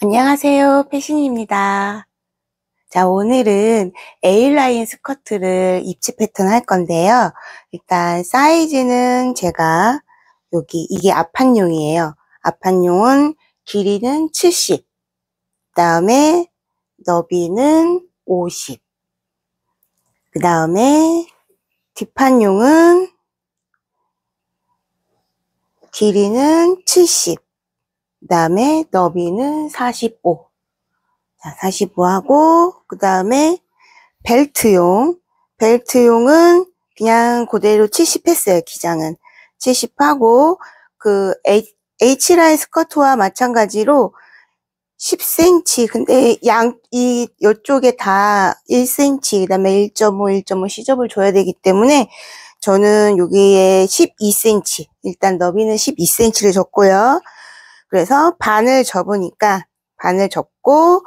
안녕하세요. 패션입니다. 자, 오늘은 A라인 스커트를 입지 패턴 할 건데요. 일단 사이즈는 제가 이게 앞판용이에요. 앞판용은 길이는 70, 그 다음에 너비는 50, 그 다음에 뒷판용은 길이는 70, 그 다음에 너비는 45. 자, 45하고, 그 다음에 벨트용은 그냥 그대로 70 했어요. 기장은 70하고, 그 H라인 스커트와 마찬가지로 10cm. 근데 이쪽에 다 1cm, 그 다음에 1.5 시접을 줘야 되기 때문에 저는 여기에 12cm, 일단 너비는 12cm를 줬고요. 그래서 반을 접으니까 반을 접고,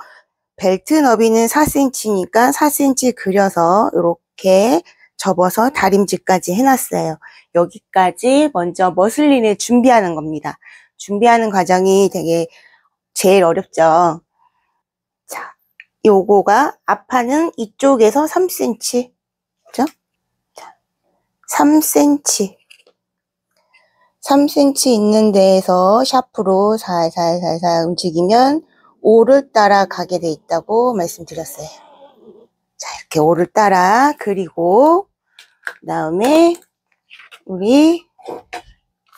벨트 너비는 4cm니까 4cm 그려서 이렇게 접어서 다림질까지 해놨어요. 여기까지 먼저 머슬린을 준비하는 겁니다. 준비하는 과정이 되게 제일 어렵죠. 자, 요거가 앞판은 이쪽에서 3cm, 그죠? 자, 3cm 있는 데에서 샤프로 살살 움직이면 5를 따라 가게 돼 있다고 말씀드렸어요. 자, 이렇게 5를 따라 그리고, 그 다음에 우리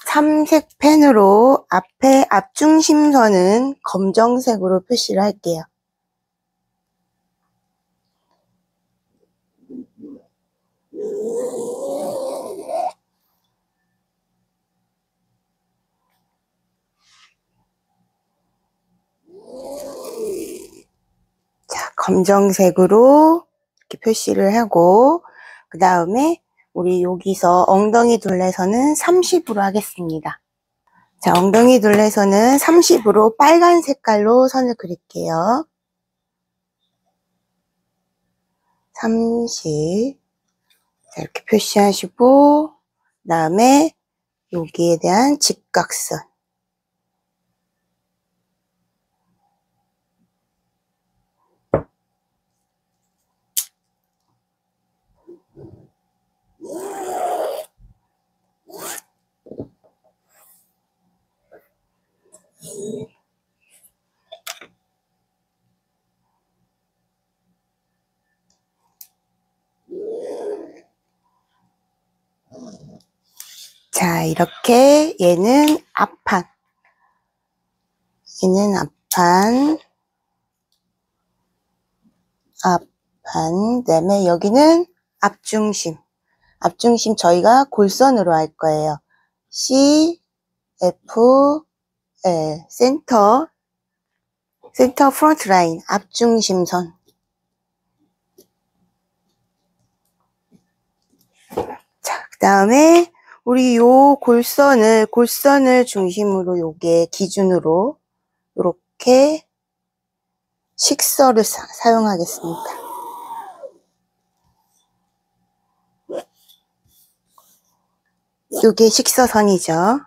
삼색 펜으로 앞에 앞중심선은 검정색으로 표시를 할게요. 자, 검정색으로 이렇게 표시를 하고, 그 다음에 우리 여기서 엉덩이 둘레선은 30으로 하겠습니다. 자, 엉덩이 둘레선은 30으로 빨간 색깔로 선을 그릴게요. 30. 자, 이렇게 표시하시고, 그 다음에 여기에 대한 직각선. 자, 이렇게 얘는 앞판, 그다음에 여기는 앞중심 저희가 골선으로 할 거예요. C, F, L, 센터 프론트 라인, 앞중심선. 자, 그 다음에 우리 요 골선을 중심으로 요게 기준으로 이렇게 식서를 사용하겠습니다. 요게 식서선이죠.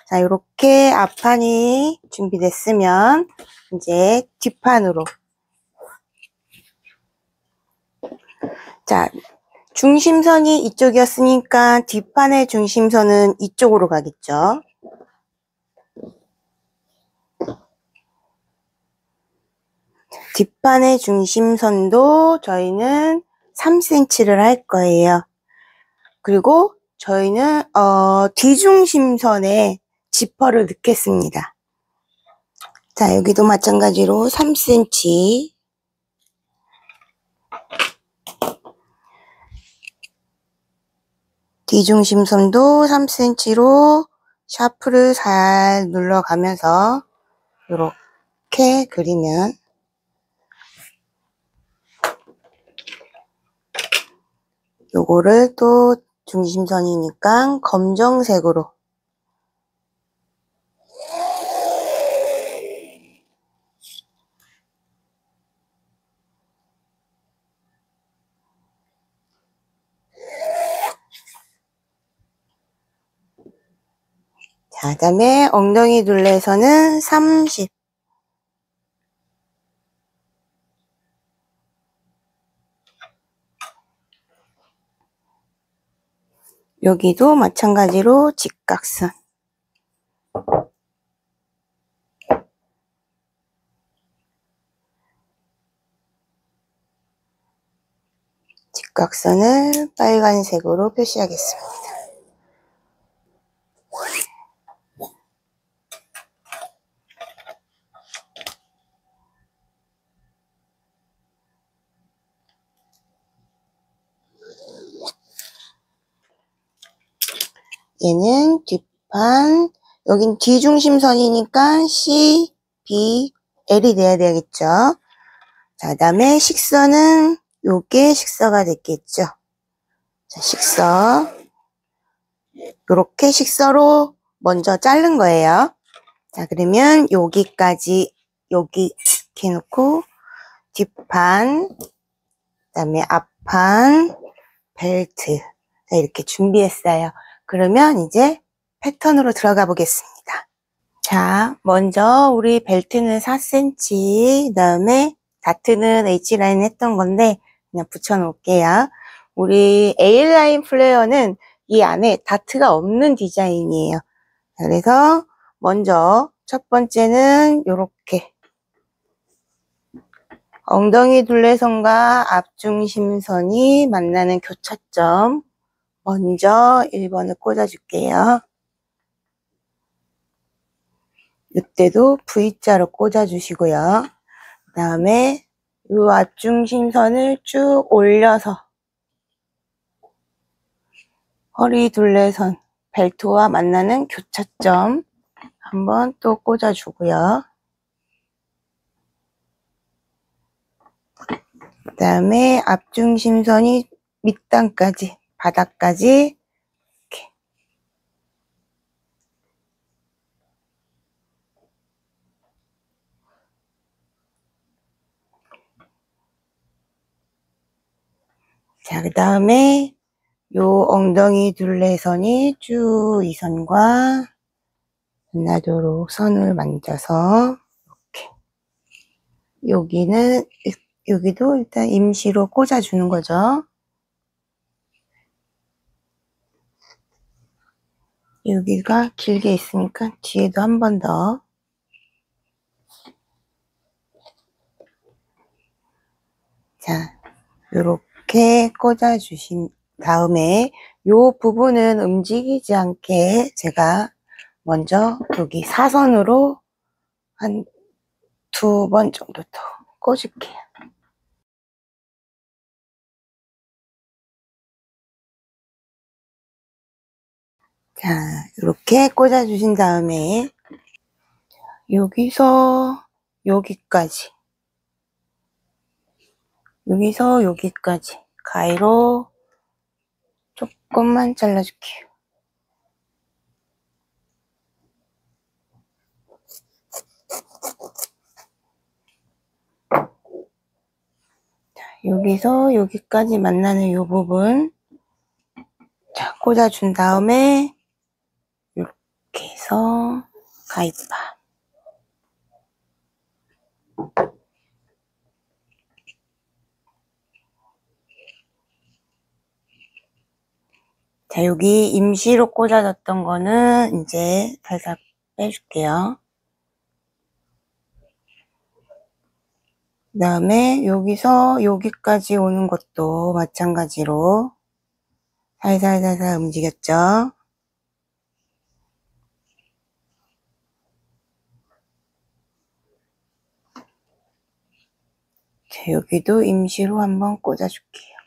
자, 이렇게 앞판이 준비됐으면 이제 뒷판으로. 자, 중심선이 이쪽이었으니까 뒷판의 중심선은 이쪽으로 가겠죠. 뒷판의 중심선도 저희는 3cm를 할 거예요. 그리고 저희는 뒤중심선에 지퍼를 넣겠습니다. 자, 여기도 마찬가지로 3cm. 뒤중심선도 3cm로 샤프를 잘 눌러가면서 이렇게 그리면, 요거를 또 중심선이니까 검정색으로 자, 그다음에 엉덩이 둘레에서는 30. 여기도 마찬가지로 직각선. 직각선을 빨간색으로 표시하겠습니다. 얘는 뒷판, 여긴 뒤중심선이니까 C, B, L이 돼야 되겠죠. 자, 그 다음에 식선은 요게 식서가 됐겠죠. 자, 식서. 요렇게 식서로 먼저 자른 거예요. 자, 그러면 여기까지, 여기 이렇게 놓고, 뒷판, 그 다음에 앞판, 벨트. 자, 이렇게 준비했어요. 그러면 이제 패턴으로 들어가 보겠습니다. 자, 먼저 우리 벨트는 4cm, 그 다음에 다트는 H라인 했던 건데 그냥 붙여 놓을게요. 우리 A라인 플레어는 이 안에 다트가 없는 디자인이에요. 그래서 먼저 첫 번째는 이렇게 엉덩이 둘레선과 앞중심선이 만나는 교차점 먼저 1번을 꽂아줄게요. 이때도 V자로 꽂아주시고요. 그 다음에 이 앞중심선을 쭉 올려서 허리 둘레선 벨트와 만나는 교차점 한번 또 꽂아주고요. 그 다음에 앞중심선이 밑단까지 바닥까지 이렇게 자, 그 다음에 요 엉덩이 둘레선이 쭉 이 선과 만나도록 선을 만져서 이렇게 여기도 일단 임시로 꽂아주는 거죠. 여기가 길게 있으니까 뒤에도 한 번 더. 자, 요렇게 꽂아주신 다음에 요 부분은 움직이지 않게 제가 먼저 여기 사선으로 한 2번 정도 더 꽂을게요. 자, 이렇게 꽂아주신 다음에 여기서 여기까지 가위로 조금만 잘라줄게요. 자, 여기서 여기까지 만나는 이 부분 자, 꽂아준 다음에 이렇게 해서 가위바 자, 여기 임시로 꽂아졌던 거는 이제 살짝 빼줄게요. 그 다음에 여기서 여기까지 오는 것도 마찬가지로 살살살살 움직였죠. 자, 여기도 임시로 한번 꽂아줄게요.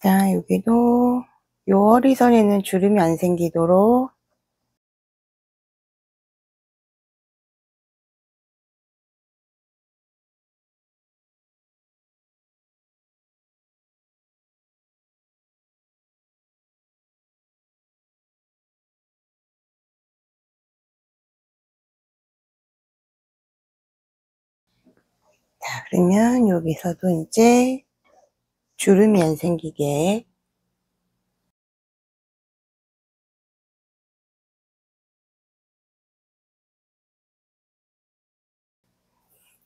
자, 여기도 요 허리선에는 주름이 안 생기도록 자, 그러면 여기서도 이제 주름이 안 생기게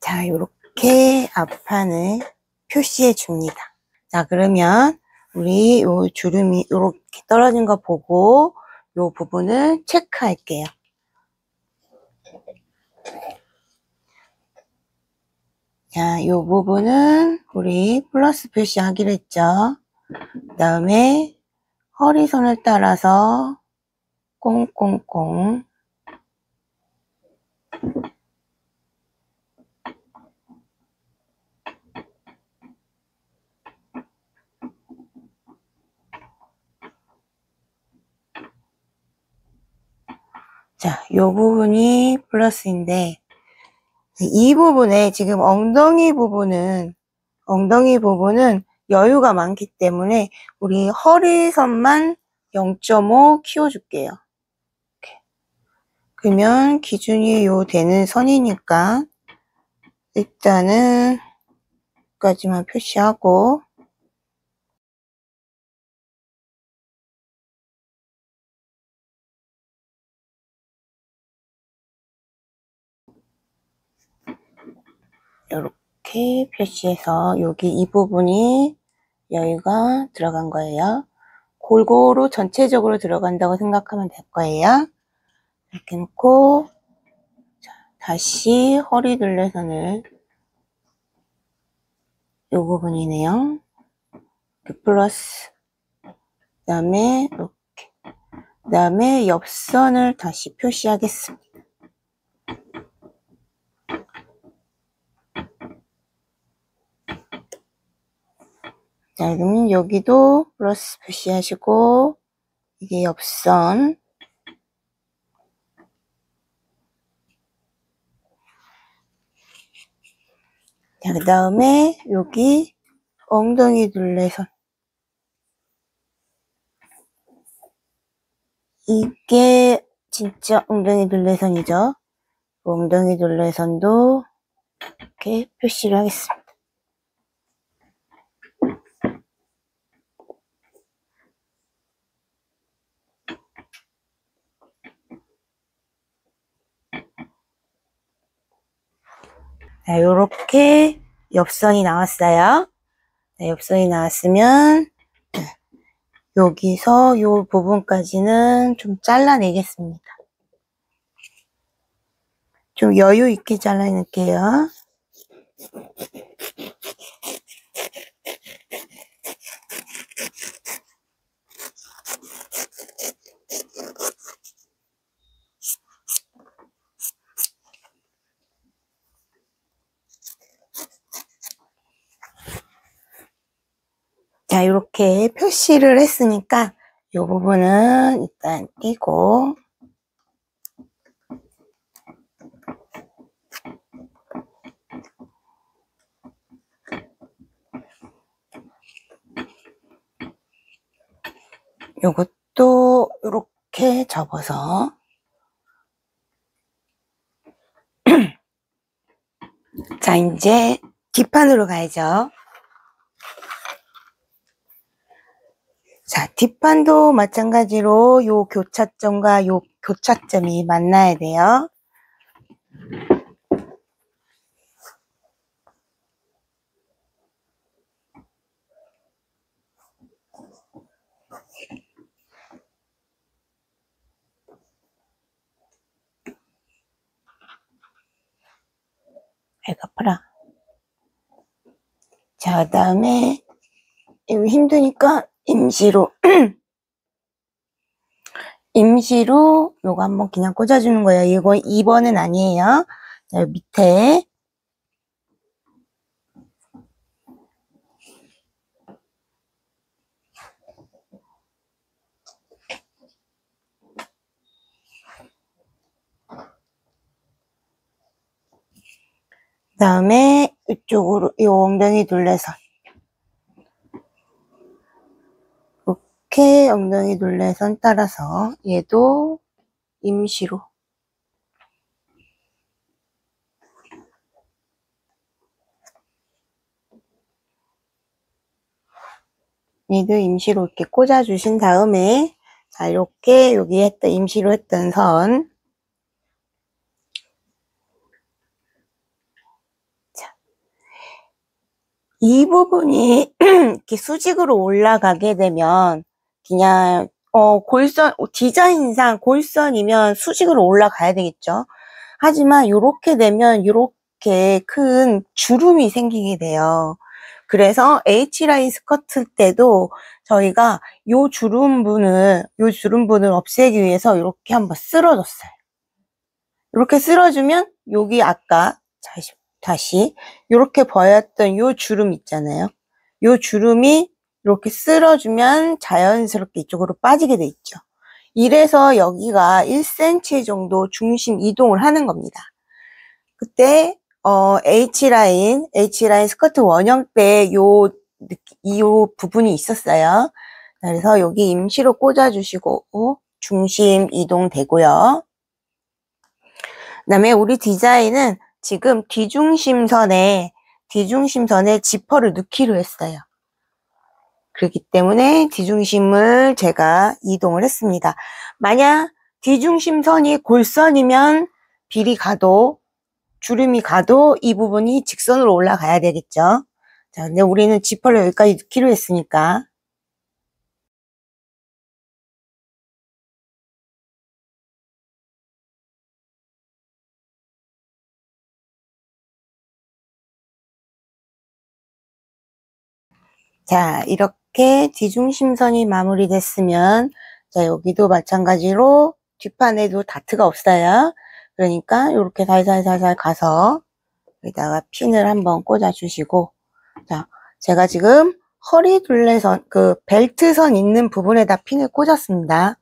자, 요렇게 앞판을 표시해 줍니다. 자, 그러면 우리 요 주름이 요렇게 떨어진 거 보고 요 부분을 체크할게요. 자, 요 부분은 우리 플러스 표시하기로 했죠. 그 다음에 허리선을 따라서 꽁꽁꽁. 자, 요 부분이 플러스인데, 이 부분에 지금 엉덩이 부분은 여유가 많기 때문에 우리 허리선만 0.5 키워줄게요. 이렇게. 그러면 기준이 요 되는 선이니까 일단은 여기까지만 표시하고, 이렇게 표시해서 여기 이 부분이 여유가 들어간 거예요. 골고루 전체적으로 들어간다고 생각하면 될 거예요. 이렇게 놓고, 자, 다시 허리 둘레선을 이 부분이네요. 플러스, 그 다음에 이렇게, 그 다음에 옆선을 다시 표시하겠습니다. 자, 그러면 여기도 플러스 표시하시고, 이게 옆선. 자, 그 다음에 여기 엉덩이 둘레선. 이게 진짜 엉덩이 둘레선이죠. 엉덩이 둘레선도 이렇게 표시를 하겠습니다. 자, 요렇게 옆선이 나왔어요. 자, 옆선이 나왔으면 여기서 요 부분까지는 좀 잘라내겠습니다. 좀 여유 있게 잘라낼게요. 자, 이렇게 표시를 했으니까 이 부분은 일단 띄고, 요것도 이렇게 접어서 자, 이제 뒷판으로 가야죠. 자, 뒷판도 마찬가지로 요 교차점과 요 교차점이 만나야 돼요. 배가 아파라. 자, 그 다음에 이거 힘드니까 임시로 요거 한번 그냥 꽂아주는 거예요. 이거 2번은 아니에요. 자, 밑에 그 다음에 이쪽으로 요 엉덩이 둘레선 이렇게 엉덩이 둘레선 따라서 얘도 임시로 얘도 임시로 이렇게 꽂아주신 다음에 자, 이렇게 여기 했던 임시로 했던 선 이 부분이 이렇게 수직으로 올라가게 되면 그냥 골선 디자인상 골선이면 수직으로 올라가야 되겠죠. 하지만 이렇게 되면 이렇게 큰 주름이 생기게 돼요. 그래서 H라인 스커트 때도 저희가 요 주름분을 없애기 위해서 이렇게 한번 쓸어줬어요. 이렇게 쓸어주면 여기 아까 다시 이렇게 보였던 요 주름 있잖아요. 요 주름이 이렇게 쓸어주면 자연스럽게 이쪽으로 빠지게 돼 있죠. 이래서 여기가 1cm 정도 중심 이동을 하는 겁니다. 그때 H라인 스커트 원형 때 요 부분이 있었어요. 그래서 여기 임시로 꽂아주시고 중심 이동 되고요. 그 다음에 우리 디자인은 지금 뒤중심선에 지퍼를 넣기로 했어요. 그렇기 때문에 뒤중심을 제가 이동을 했습니다. 만약 뒤중심선이 골선이면 비리 가도 주름이 가도 이 부분이 직선으로 올라가야 되겠죠. 자, 근데 우리는 지퍼를 여기까지 넣기로 했으니까. 자, 이렇게 뒤중심선이 마무리됐으면, 자, 여기도 마찬가지로 뒷판에도 다트가 없어요. 그러니까 이렇게 살살살살 가서 여기다가 핀을 한번 꽂아주시고, 자, 제가 지금 허리 둘레선, 벨트선 있는 부분에다 핀을 꽂았습니다.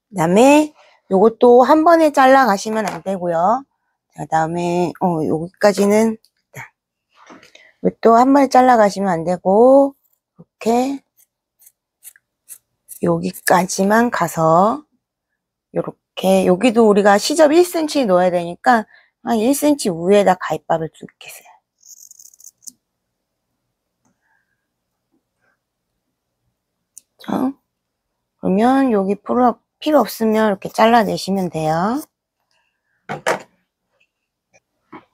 그 다음에 요것도 한 번에 잘라 가시면 안 되고요. 자, 그다음에 여기까지는 또 한 번에 잘라 가시면 안 되고 이렇게 여기까지만 가서 이렇게 여기도 우리가 시접 1cm 넣어야 되니까 한 1cm 위에다 가위밥을 뚫겠어요. 자, 그러면 여기 필요 없으면 이렇게 잘라내시면 돼요.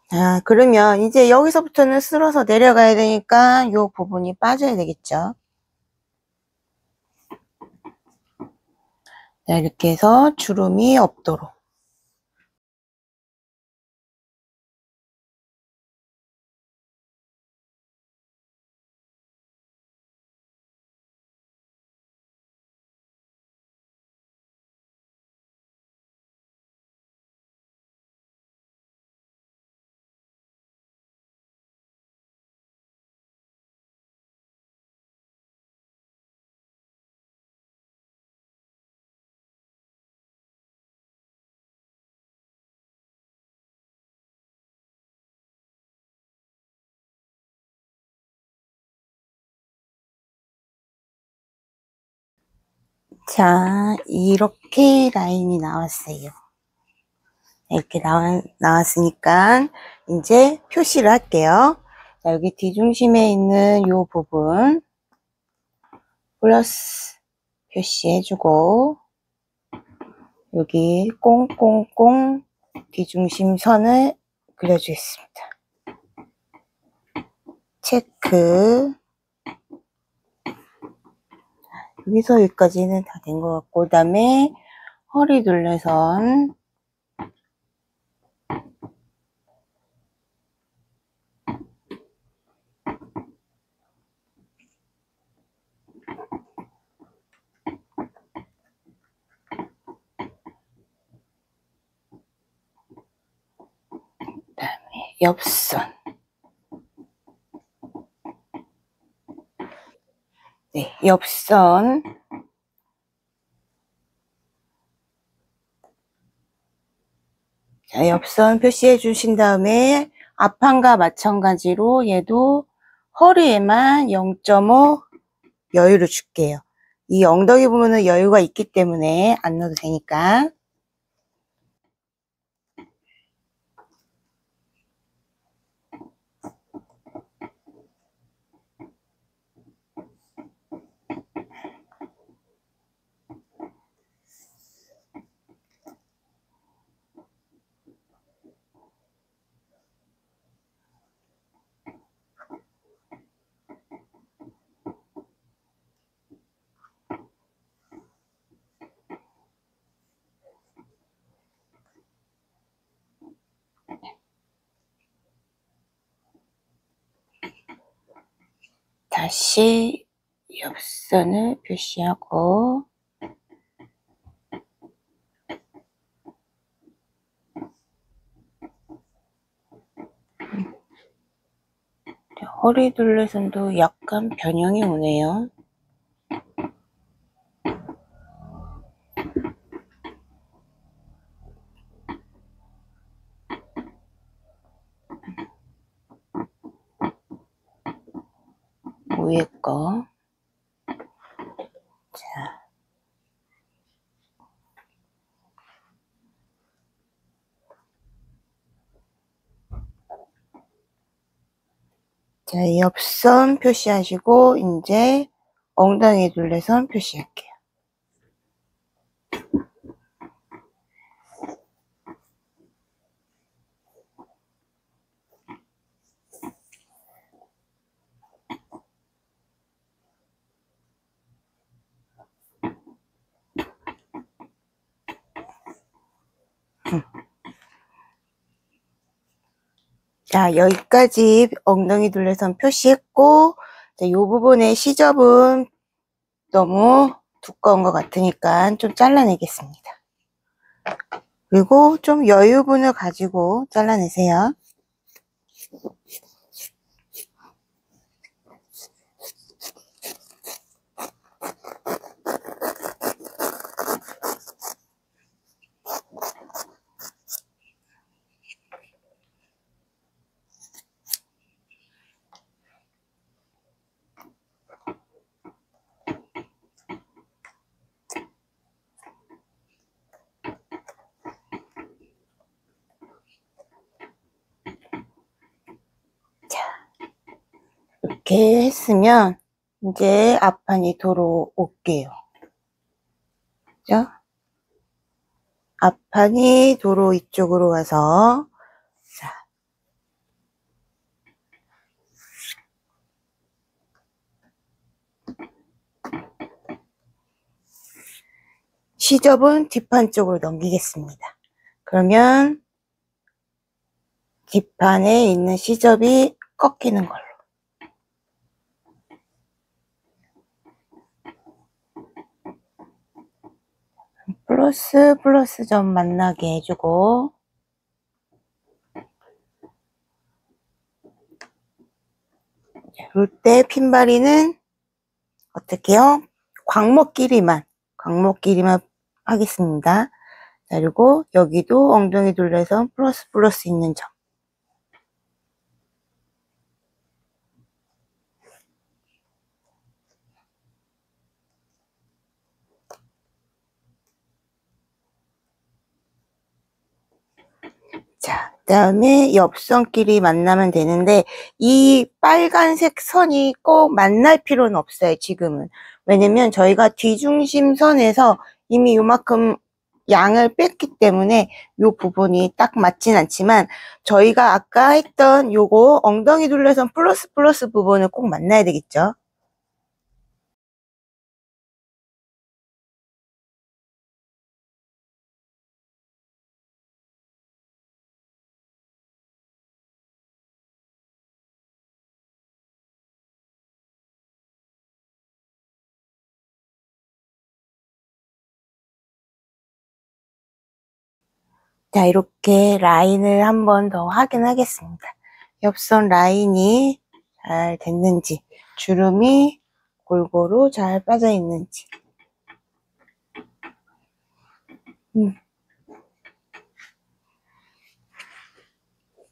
자, 그러면 이제 여기서부터는 쓸어서 내려가야 되니까 이 부분이 빠져야 되겠죠. 자, 이렇게 해서 주름이 없도록. 자, 이렇게 라인이 나왔어요. 이렇게 나왔으니까 이제 표시를 할게요. 자, 여기 뒤중심에 있는 이 부분 플러스 표시해주고 여기 꽁꽁꽁 뒤중심 선을 그려주겠습니다. 체크. 여기서 여기까지는 다 된 것 같고, 그 다음에 허리 둘레선 그다음에 옆선. 네, 옆선. 자, 옆선 표시해 주신 다음에 앞판과 마찬가지로 얘도 허리에만 0.5 여유를 줄게요. 이 엉덩이 부분은 여유가 있기 때문에 안 넣어도 되니까. 다시 옆선을 표시하고 허리 둘레선도 약간 변형이 오네요. 위에 거. 자, 옆선 표시하시고 이제 엉덩이 둘레선 표시할게요. 자, 여기까지 엉덩이 둘레선 표시했고, 자, 요 부분에 시접은 너무 두꺼운 것 같으니까 좀 잘라내겠습니다. 그리고 좀 여유분을 가지고 잘라내세요. 이렇게 했으면 이제 앞판이 도로 올게요. 그죠? 앞판이 도로 이쪽으로 와서 자, 시접은 뒷판 쪽으로 넘기겠습니다. 그러면 뒷판에 있는 시접이 꺾이는 걸로. 플러스 점 만나게 해주고 이때 핀바리는 어떻게 해요? 광목끼리만 하겠습니다. 자, 그리고 여기도 엉덩이 둘레선 플러스 있는 점. 자, 그 다음에 옆선끼리 만나면 되는데 이 빨간색 선이 꼭 만날 필요는 없어요, 지금은. 왜냐면 저희가 뒤중심 선에서 이미 요만큼 양을 뺐기 때문에 요 부분이 딱 맞진 않지만 저희가 아까 했던 요거 엉덩이 둘레선 플러스 부분을 꼭 만나야 되겠죠. 자, 이렇게 라인을 한 번 더 확인하겠습니다. 옆선 라인이 잘 됐는지, 주름이 골고루 잘 빠져 있는지.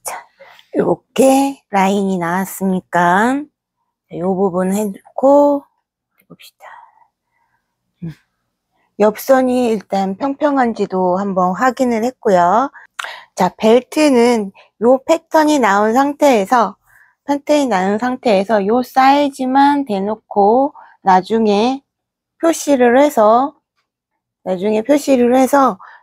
자, 이렇게 라인이 나왔으니까 이 부분 해놓고 해봅시다. 옆선이 일단 평평한지도 한번 확인을 했고요. 자, 벨트는 요 패턴이 나온 상태에서 요 사이즈만 대놓고 나중에 표시를 해서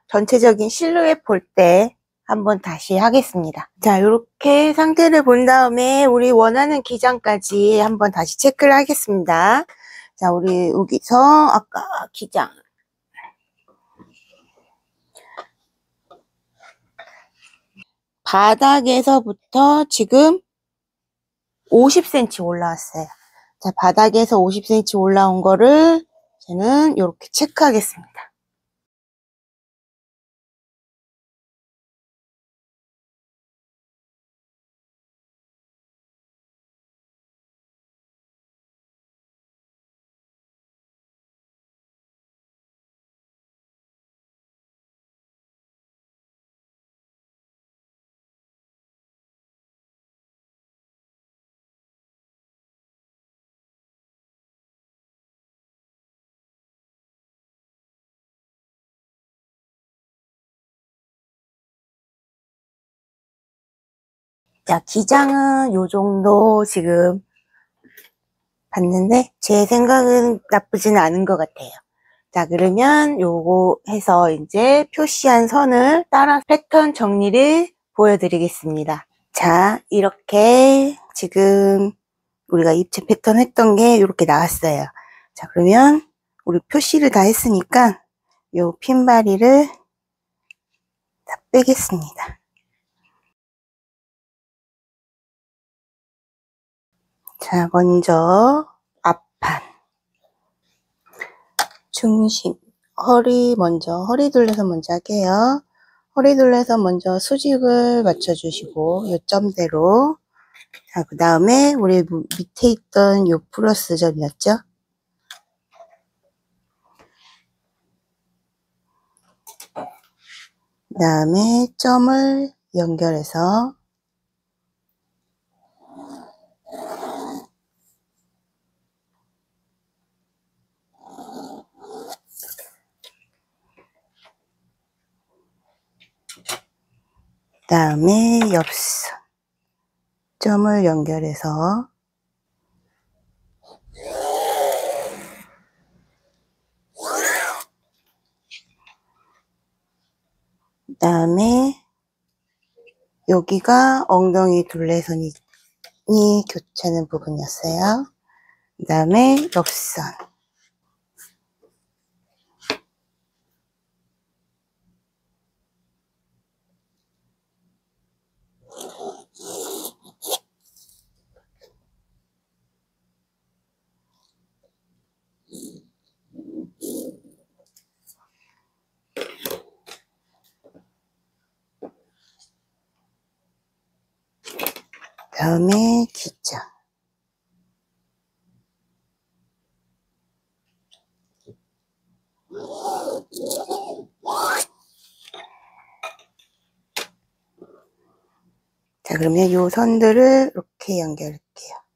전체적인 실루엣 볼 때 한번 다시 하겠습니다. 자, 이렇게 상태를 본 다음에 우리 원하는 기장까지 한번 다시 체크를 하겠습니다. 자, 우리 여기서 아까 기장 바닥에서부터 지금 50cm 올라왔어요. 자, 바닥에서 50cm 올라온 거를 저는 이렇게 체크하겠습니다. 자, 기장은 요 정도 지금 봤는데 제 생각은 나쁘지는 않은 것 같아요. 자, 그러면 요거 해서 이제 표시한 선을 따라 패턴 정리를 보여드리겠습니다. 자, 이렇게 지금 우리가 입체 패턴 했던 게 이렇게 나왔어요. 자, 그러면 우리 표시를 다 했으니까 요 핀바리를 다 빼겠습니다. 자, 먼저 앞판, 중심, 허리 둘레서 먼저 할게요. 허리 둘레서 먼저 수직을 맞춰주시고 요점대로. 자, 그 다음에 우리 밑에 있던 요 플러스 점이었죠? 그 다음에 점을 연결해서 그 다음에 옆선 점을 연결해서 그 다음에 여기가 엉덩이 둘레선이 교차하는 부분이었어요. 그 다음에 옆선. 그 다음에 기장. 자, 그러면 요 선들을 이렇게 연결할게요.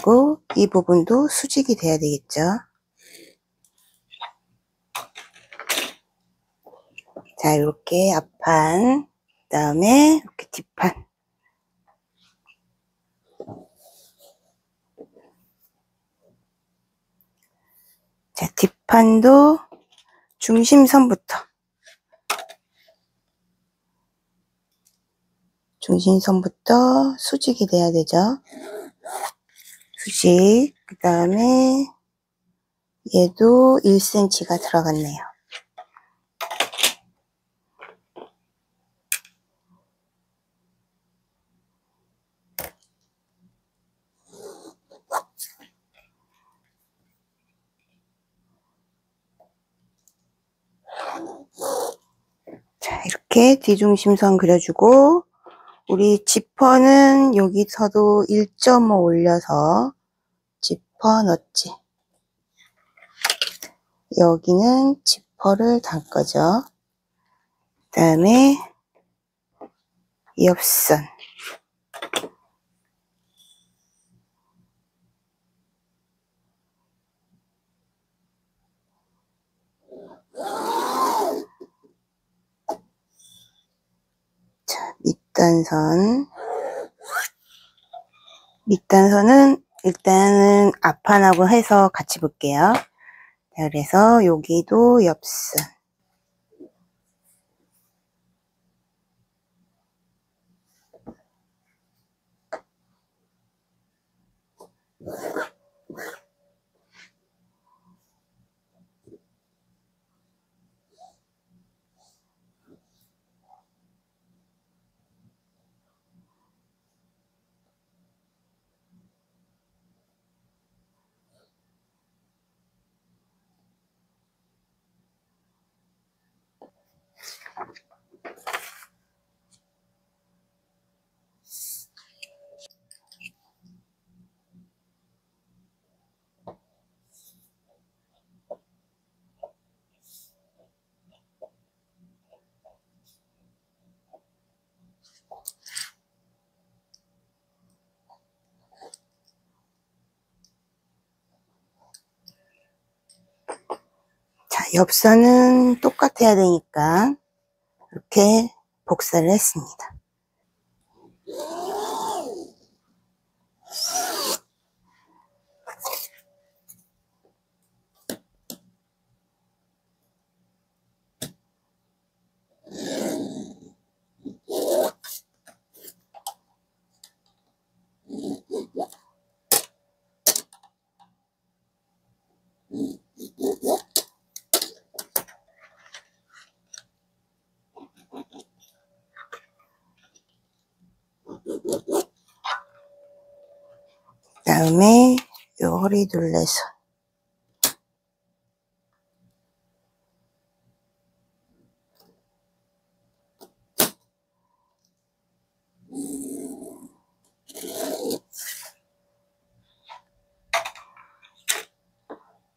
하고 이 부분도 수직이 돼야 되겠죠. 자, 이렇게 앞판, 그 다음에 이렇게 뒷판. 자, 뒷판도 중심선부터 수직이 돼야 되죠. 수직. 그 다음에 얘도 1cm가 들어갔네요. 자, 이렇게 뒤중심선 그려주고 우리 지퍼는 여기서도 1.5 올려서 지퍼 넣지. 여기는 지퍼를 단 거죠. 그 다음에 옆선. 자, 밑단선은 일단은 앞판하고 해서 같이 볼게요. 자, 그래서 여기도 옆선. 엽서는 똑같아야 되니까 이렇게 복사를 했습니다. 그 다음에 요 허리 둘레선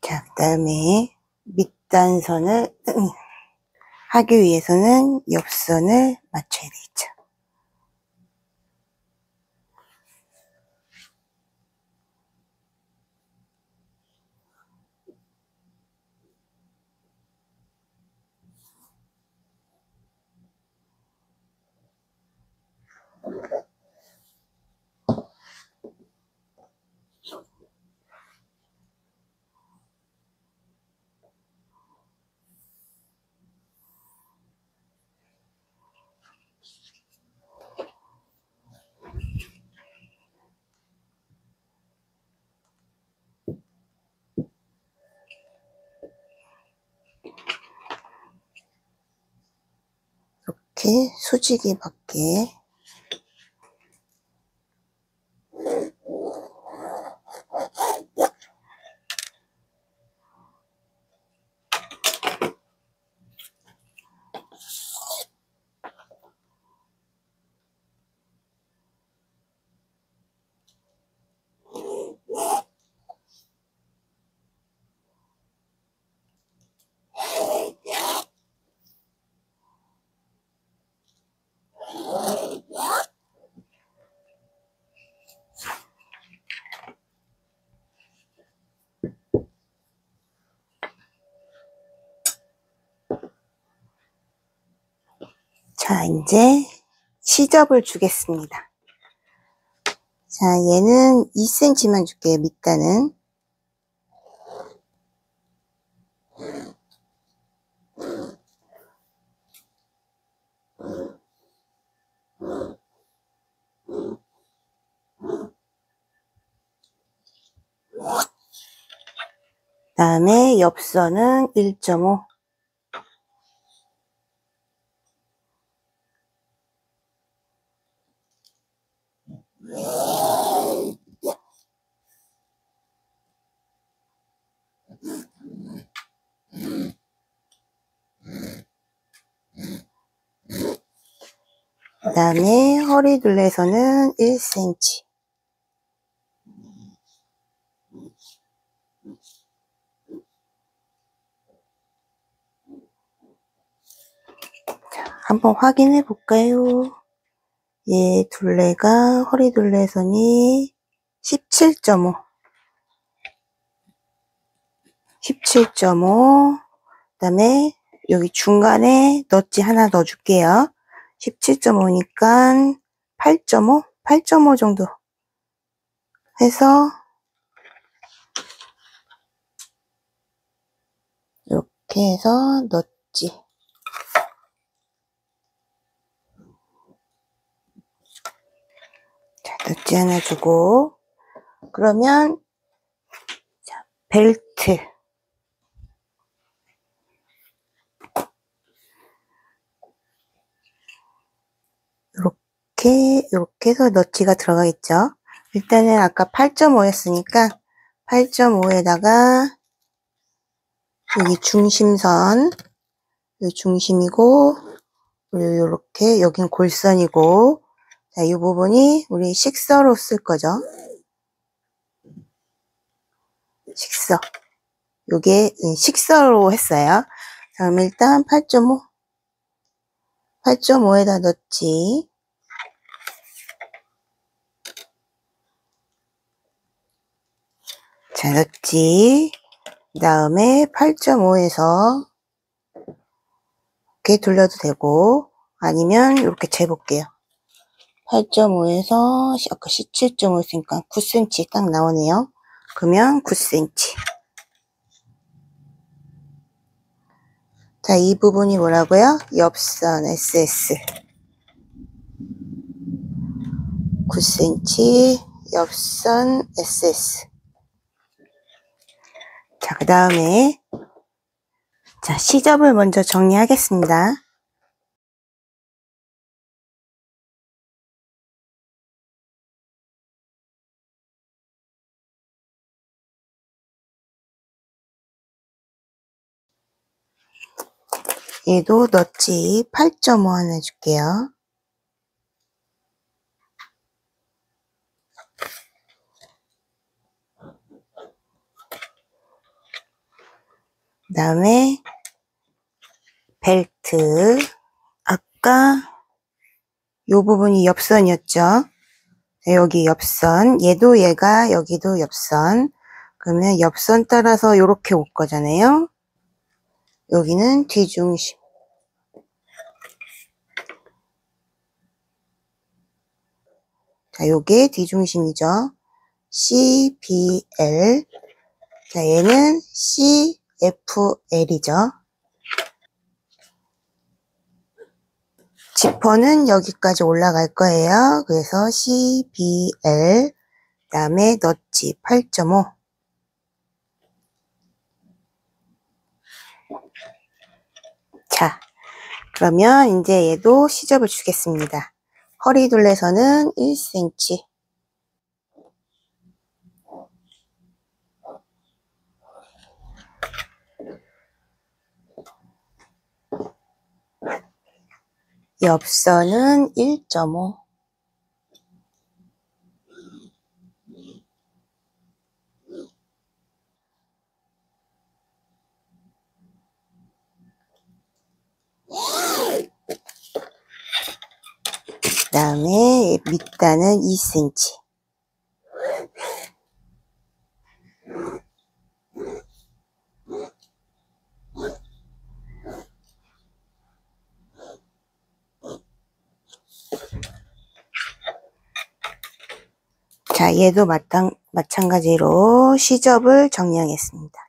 자, 그 다음에 밑단선을 하기 위해서는 옆선을 맞춰야 되죠. 이렇게 수직이 맞게 자, 이제 시접을 주겠습니다. 자, 얘는 2cm만 줄게요, 밑단은. 그 다음에 옆선은 1.5. 그 다음에 허리 둘레선은 1cm. 자, 한번 확인해 볼까요? 얘 둘레가 허리 둘레선이 17.5. 17.5. 그 다음에 여기 중간에 넛지 하나 넣어줄게요. 17.5니까 8.5? 8.5 정도 해서 이렇게 해서 넛지. 자, 넛지 하나 주고, 그러면 자, 벨트. 이렇게 해서 넛지가 들어가겠죠. 일단은 아까 8.5였으니까 8.5에다가 여기 중심선, 여기 중심이고, 이렇게 여긴 골선이고, 자, 이 부분이 우리 식서로 쓸 거죠. 식서. 요게 식서로 했어요. 자, 그럼 일단 8.5. 8.5에다 넣지. 자, 넣지. 그 다음에 8.5에서 이렇게 돌려도 되고, 아니면 이렇게 재볼게요. 8.5에서 아까 17.5 있으니까 9cm 딱 나오네요. 그러면 9cm. 자, 이 부분이 뭐라고요? 옆선 SS 9cm, 옆선 SS. 자, 그 다음에 자, 시접을 먼저 정리하겠습니다. 얘도 넛지 8.5 하나 해줄게요. 그 다음에 벨트, 아까 요 부분이 옆선이었죠. 여기 옆선, 얘도 얘가 여기도 옆선. 그러면 옆선 따라서 이렇게 올 거잖아요. 여기는 뒤중심. 자, 요게 뒤중심이죠. CBL. 자, 얘는 CFL이죠. 지퍼는 여기까지 올라갈 거예요. 그래서 CBL, 그 다음에 넛지 8.5. 자, 그러면 이제 얘도 시접을 주겠습니다. 허리 둘레선은 1cm. 옆선은 1.5. 그 다음에 밑단은 2cm. 자, 얘도 마찬가지로 시접을 정리하겠습니다.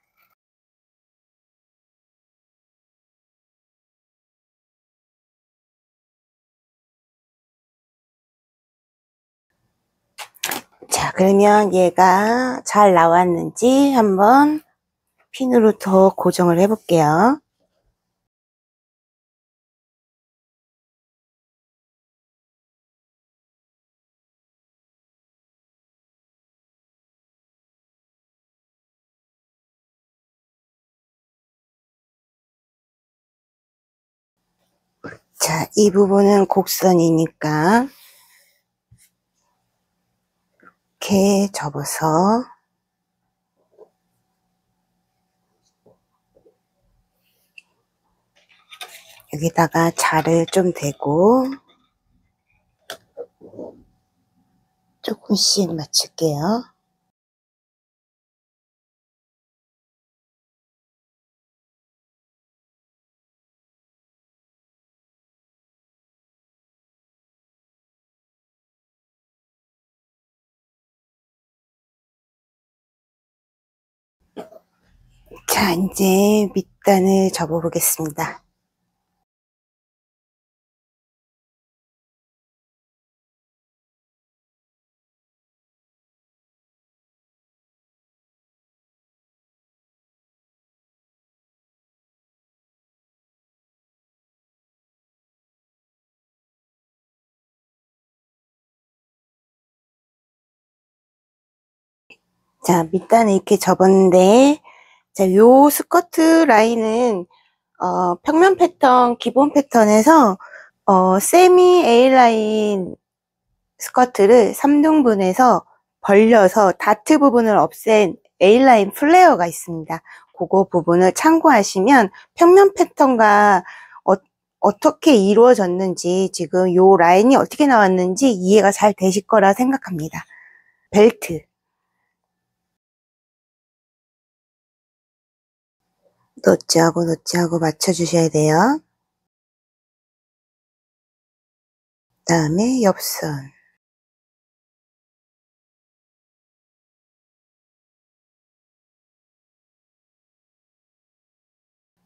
자, 그러면 얘가 잘 나왔는지 한번 핀으로 더 고정을 해볼게요. 자, 이 부분은 곡선이니까 이렇게 접어서 여기다가 자를 좀 대고 조금씩 맞출게요. 자, 이제 밑단을 접어 보겠습니다. 자, 밑단을 이렇게 접었는데, 자, 요 스커트 라인은, 평면 패턴, 기본 패턴에서, 세미 A라인 스커트를 3등분해서 벌려서 다트 부분을 없앤 A라인 플레어가 있습니다. 그거 부분을 참고하시면 평면 패턴과 어떻게 이루어졌는지, 지금 요 라인이 어떻게 나왔는지 이해가 잘 되실 거라 생각합니다. 벨트. 노치하고 맞춰주셔야 돼요. 다음에 옆선.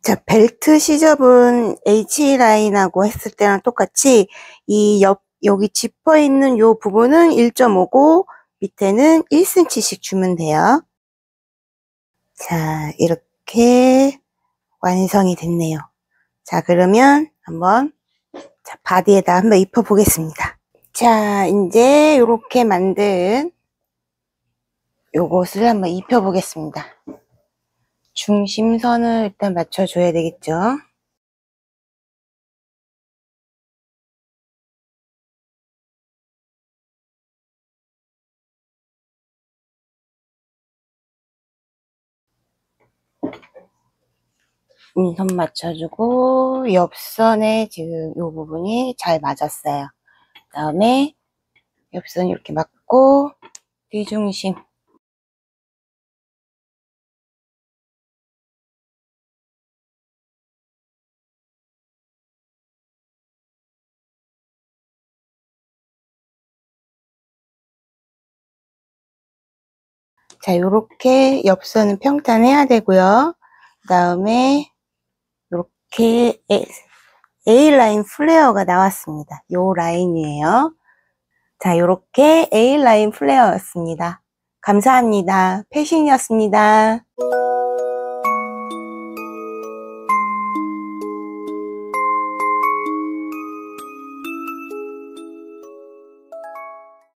자, 벨트 시접은 H라인하고 했을 때랑 똑같이 여기 지퍼 있는 요 부분은 1.5고 밑에는 1cm씩 주면 돼요. 자, 이렇게 완성이 됐네요. 자, 그러면 한번 바디에다 한번 입혀 보겠습니다. 자, 이제 이렇게 만든 요것을 한번 입혀 보겠습니다. 중심선을 일단 맞춰줘야 되겠죠. 선 맞춰주고 옆선에 지금 이 부분이 잘 맞았어요. 그 다음에 옆선 이렇게 맞고 뒤중심. 자, 요렇게 옆선은 평탄해야 되고요. 그 다음에 요렇게 A라인 플레어가 나왔습니다. 요 라인이에요. 자, 요렇게 A라인 플레어였습니다. 감사합니다. 패신이었습니다.